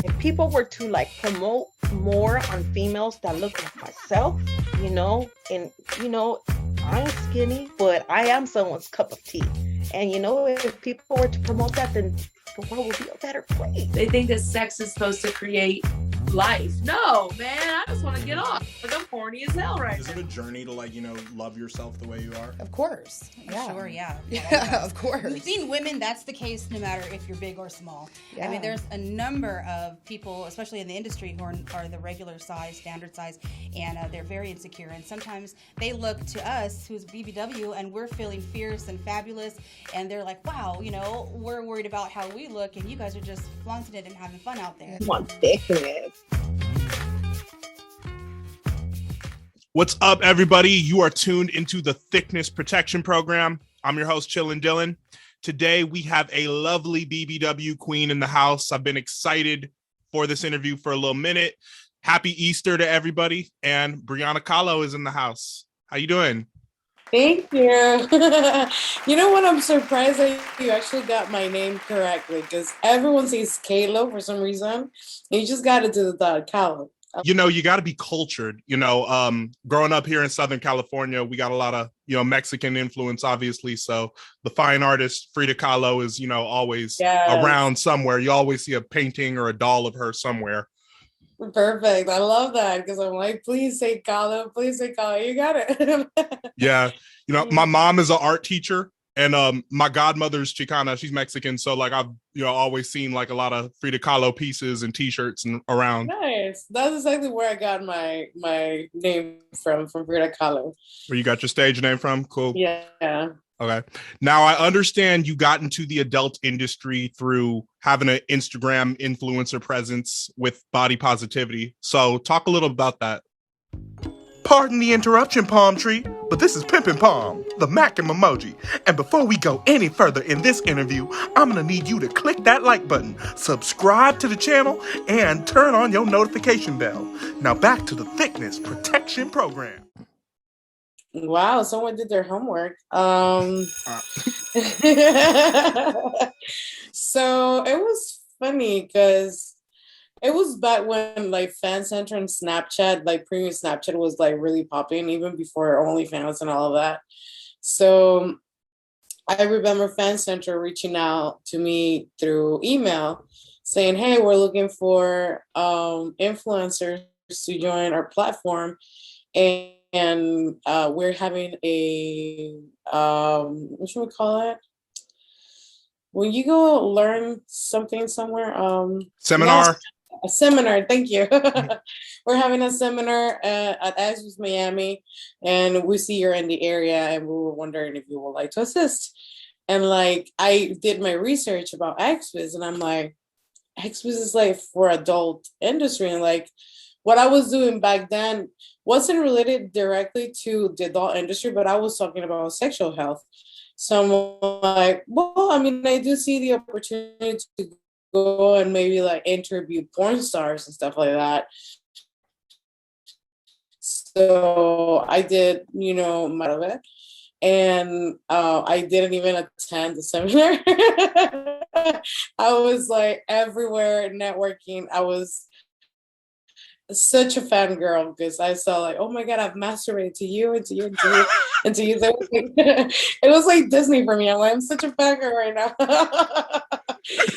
If people were to like promote more on females that look like myself, and I'm skinny, but I am someone's cup of tea. And if people were to promote that, then the world would be a better place. They think that sex is supposed to create life. No, man, I just want to get off. Like, I'm horny as hell right now. Is it a journey to love yourself the way you are? Of course. Yeah. Sure, yeah. Yeah, of course. We've seen women, that's the case no matter if you're big or small. Yeah. I mean, there's a number of people, especially in the industry, who are the regular size, standard size, and they're very insecure. And sometimes they look to us, who's BBW, and we're feeling fierce and fabulous, and they're like, wow, we're worried about how we look, and you guys are just flaunting it and having fun out there. Want thickness. What's up, everybody? You are tuned into the Thiccness Protection Program. I'm your host, Chillin' Dylan. Today, we have a lovely BBW queen in the house. I've been excited for this interview for a little minute. Happy Easter to everybody. And Breana Khalo is in the house. How you doing? Thank you. You know what? I'm surprised that you actually got my name correctly, because everyone says Khalo for some reason. You just got to do the Khalo. You got to be cultured. Growing up here in Southern California, we got a lot of, Mexican influence, obviously. So the fine artist Frida Kahlo is, always around somewhere. You always see a painting or a doll of her somewhere. Perfect. I love that, because I'm like, please say Kahlo. Please say Kahlo. You got it. Yeah. My mom is an art teacher. And my godmother's Chicana, she's Mexican. So I've always seen a lot of Frida Kahlo pieces and T-shirts and around. Nice. That's exactly where I got my name from Breana Khalo. Where you got your stage name from? Cool. Yeah. Okay. Now I understand you got into the adult industry through having an Instagram influencer presence with body positivity. So talk a little about that. Pardon the interruption, Palm Tree, but this is Pimpin' Palm, the Mackin' emoji. And before we go any further in this interview, I'm gonna need you to click that like button, subscribe to the channel, and turn on your notification bell. Now back to the Thiccness Protection Program. Wow, someone did their homework. So it was funny because it was back when Fan Center and Snapchat, premium Snapchat was really popping, even before OnlyFans and all of that. So I remember Fan Center reaching out to me through email saying, hey, we're looking for influencers to join our platform. And we're having a, what should we call it? When you go learn something somewhere. Seminar. A seminar, thank you. We're having a seminar at Axis Miami, and we see you're in the area, and we were wondering if you would like to assist. And I did my research about Axis, and I'm like, Axis is for adult industry, and what I was doing back then wasn't related directly to the adult industry, but I was talking about sexual health. So I'm like, well, I mean, I do see the opportunity to go and maybe interview porn stars and stuff like that. So I did, much of it. And I didn't even attend the seminar. I was everywhere networking. I was such a fangirl because I saw oh my God, I've masturbated to you and to you and to you and to you. It was like Disney for me. I'm such a fangirl right now.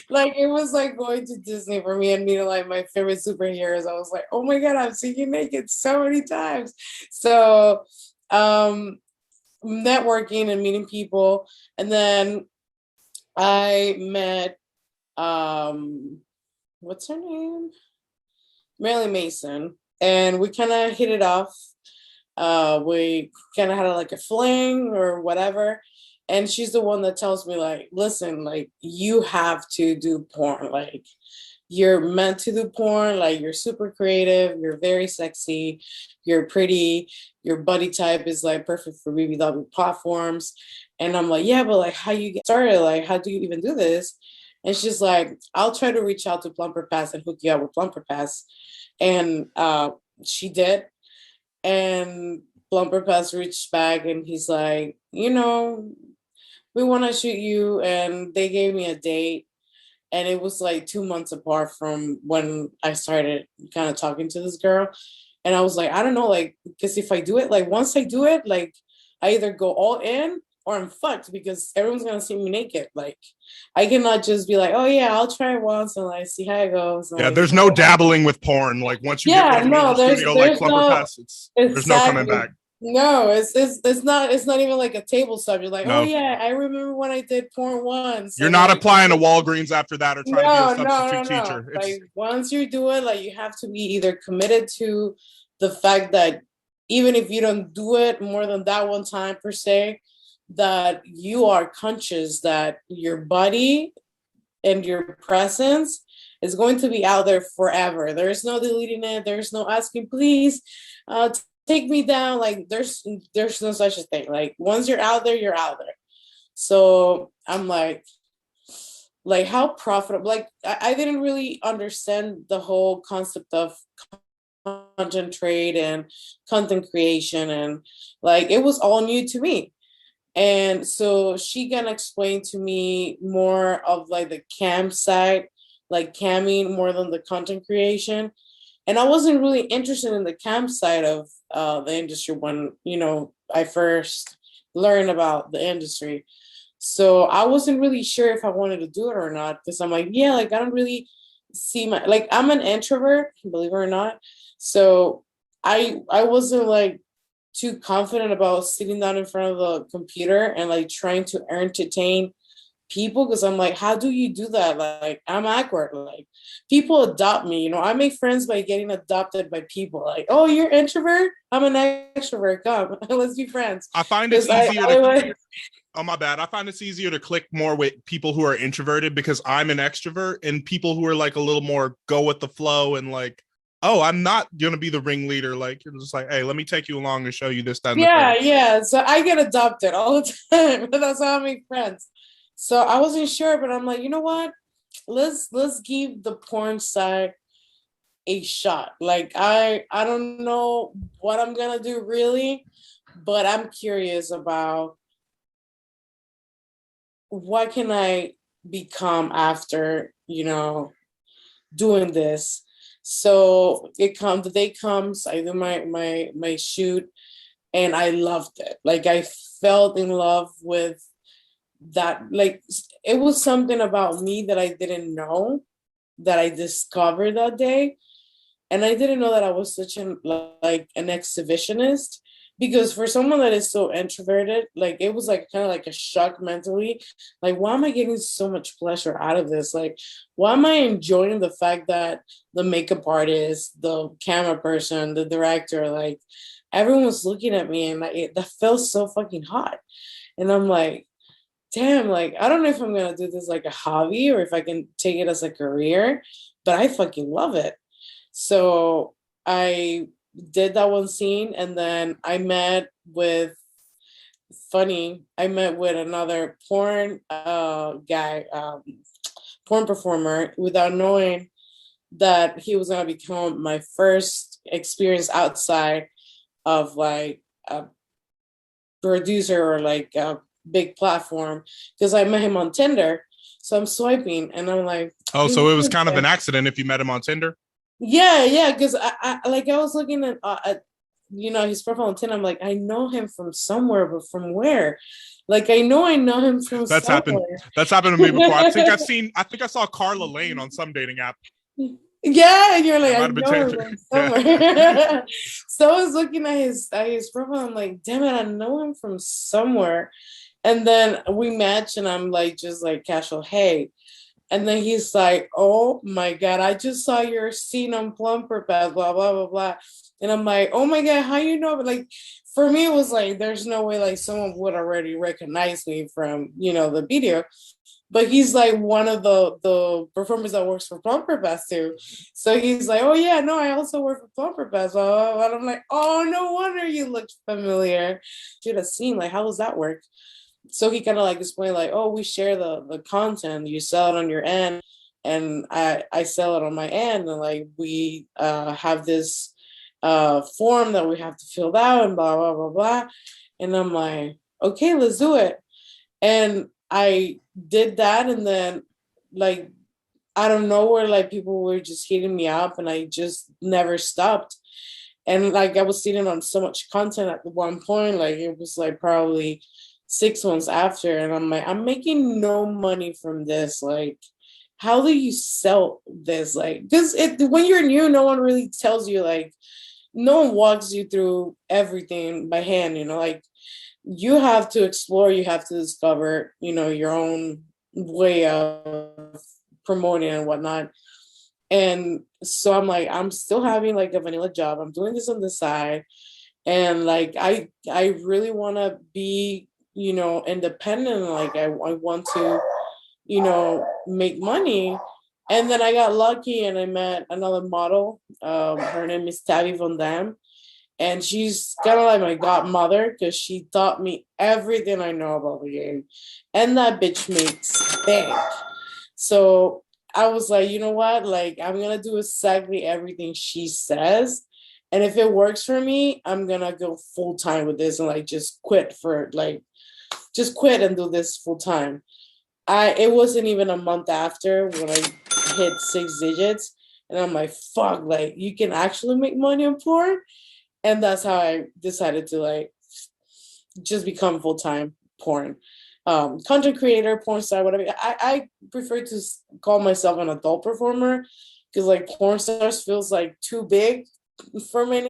It was going to Disney for me and meeting my favorite superheroes. I was like, oh my God, I've seen you naked so many times. So networking and meeting people. And then I met what's her name? Marilyn Mason, and we kind of hit it off. We kind of had a fling or whatever, and she's the one that tells me listen, you have to do porn. You're meant to do porn. You're super creative. You're very sexy. You're pretty. Your body type is perfect for BBW platforms. And I'm yeah, but how you get started? How do you even do this? And she's I'll try to reach out to Plumper Pass and hook you up with Plumper Pass. And she did. And Plumper Pass reached back and he's we want to shoot you. And they gave me a date. And it was like 2 months apart from when I started kind of talking to this girl. And I was like, I don't know, like, because if I do it, like, once I do it, like, I either go all in or I'm fucked because everyone's going to see me naked. Like, I cannot just be like, oh, yeah, I'll try it once and, like, see how it goes. And, Yeah, like, there's no dabbling with porn. Like, once you get in the studio, like Plumper no, Pass, there's no coming back. No, it's not even like a table subject. Like, No. oh yeah, I remember when I did porn once. You're not applying to Walgreens after that or trying to be a substitute teacher. Like, once you do it, like, you have to be either committed to the fact that even if you don't do it more than that one time per se, that you are conscious that your body and your presence is going to be out there forever. There's no deleting it. There's no asking, please, take me down. Like, there's no such a thing. Like, once you're out there, you're out there. So I'm like how profitable, like, I didn't really understand the whole concept of content trade and content creation, and like, it was all new to me. And so she can explain to me more of like the cam side, like camming more than the content creation. And I wasn't really interested in the camp side of the industry when, I first learned about the industry. So I wasn't really sure if I wanted to do it or not, because I'm like, yeah, like, I don't really see I'm an introvert, believe it or not. So I wasn't like too confident about sitting down in front of the computer and like trying to entertain people, because I'm like, how do you do that? Like, I'm awkward. Like, people adopt me, I make friends by getting adopted by people. Like, oh, you're introvert, I'm an extrovert, come, let's be friends. I find it's easier oh, my bad. I find it's easier to click more with people who are introverted because I'm an extrovert, and people who are like a little more go with the flow and like, oh, I'm not going to be the ringleader. Like, you're just like, hey, let me take you along and show you this, that, and the third. Yeah. So I get adopted all the time. That's how I make friends. So I wasn't sure, but I'm like, you know what? Let's give the porn side a shot. Like, I don't know what I'm gonna do really, but I'm curious about what can I become after, doing this. So the day comes, I do my shoot, and I loved it. Like, I fell in love with that. Like, it was something about me that I didn't know, that I discovered that day. And I didn't know that I was such an exhibitionist, because for someone that is so introverted, like, it was like kind of like a shock mentally. Like, why am I getting so much pleasure out of this? Like, why am I enjoying the fact that the makeup artist, the camera person, the director, like, everyone was looking at me, and that felt so fucking hot. And I'm like, damn, like, I don't know if I'm going to do this like a hobby or if I can take it as a career, but I fucking love it. So I did that one scene, and then I met with another porn guy, porn performer, without knowing that he was going to become my first experience outside of like a producer or like a big platform, because I met him on Tinder. So I'm swiping, and I'm like, oh, so it was kind of an accident if you met him on Tinder? Yeah, because I was looking at his profile on Tinder. I'm like, I know him from somewhere, but from where? Like, I know him from That's somewhere. That's happened to me before. I think I saw Carla Lane on some dating app. Yeah, and you're like, I know him from somewhere. So I was looking at his profile. I'm like, damn it, I know him from somewhere. And then we match, and I'm like, just like casual, hey. And then he's like, oh my God, I just saw your scene on Plumper Pass, blah, blah, blah, blah. And I'm like, oh my God, how you know? But like, for me, it was like, there's no way like someone would already recognize me from, the video. But he's like one of the performers that works for Plumper Pass too. So he's like, oh yeah, no, I also work for Plumper Pass. Blah, blah, blah. And I'm like, oh, no wonder you looked familiar. Should have seen, like, how does that work? So he kind of like explained like, oh, we share the content, you sell it on your end and I sell it on my end, and like we have this form that we have to fill out and blah blah blah blah. And I'm like, okay, let's do it. And I did that, and then like out of nowhere, like people were just hitting me up, and I just never stopped. And like I was sitting on so much content at one point, like it was like probably 6 months after, and I'm like, I'm making no money from this. Like, how do you sell this? Like, because when you're new, no one really tells you, like, no one walks you through everything by hand, like you have to explore, you have to discover, your own way of promoting and whatnot. And so I'm like, I'm still having like a vanilla job. I'm doing this on the side. And like I really want to be, independent. Like I want to, make money. And then I got lucky and I met another model. Her name is Tabby Von Dam. And she's kind of like my godmother because she taught me everything I know about the game. And that bitch makes bank. So I was like, you know what? Like, I'm going to do exactly everything she says. And if it works for me, I'm going to go full time with this and like just quit and do this full time. It wasn't even a month after when I hit 6 digits. And I'm like, fuck, like you can actually make money on porn. And that's how I decided to like just become full-time porn content creator, porn star, whatever. I prefer to call myself an adult performer because like porn stars feels like too big for many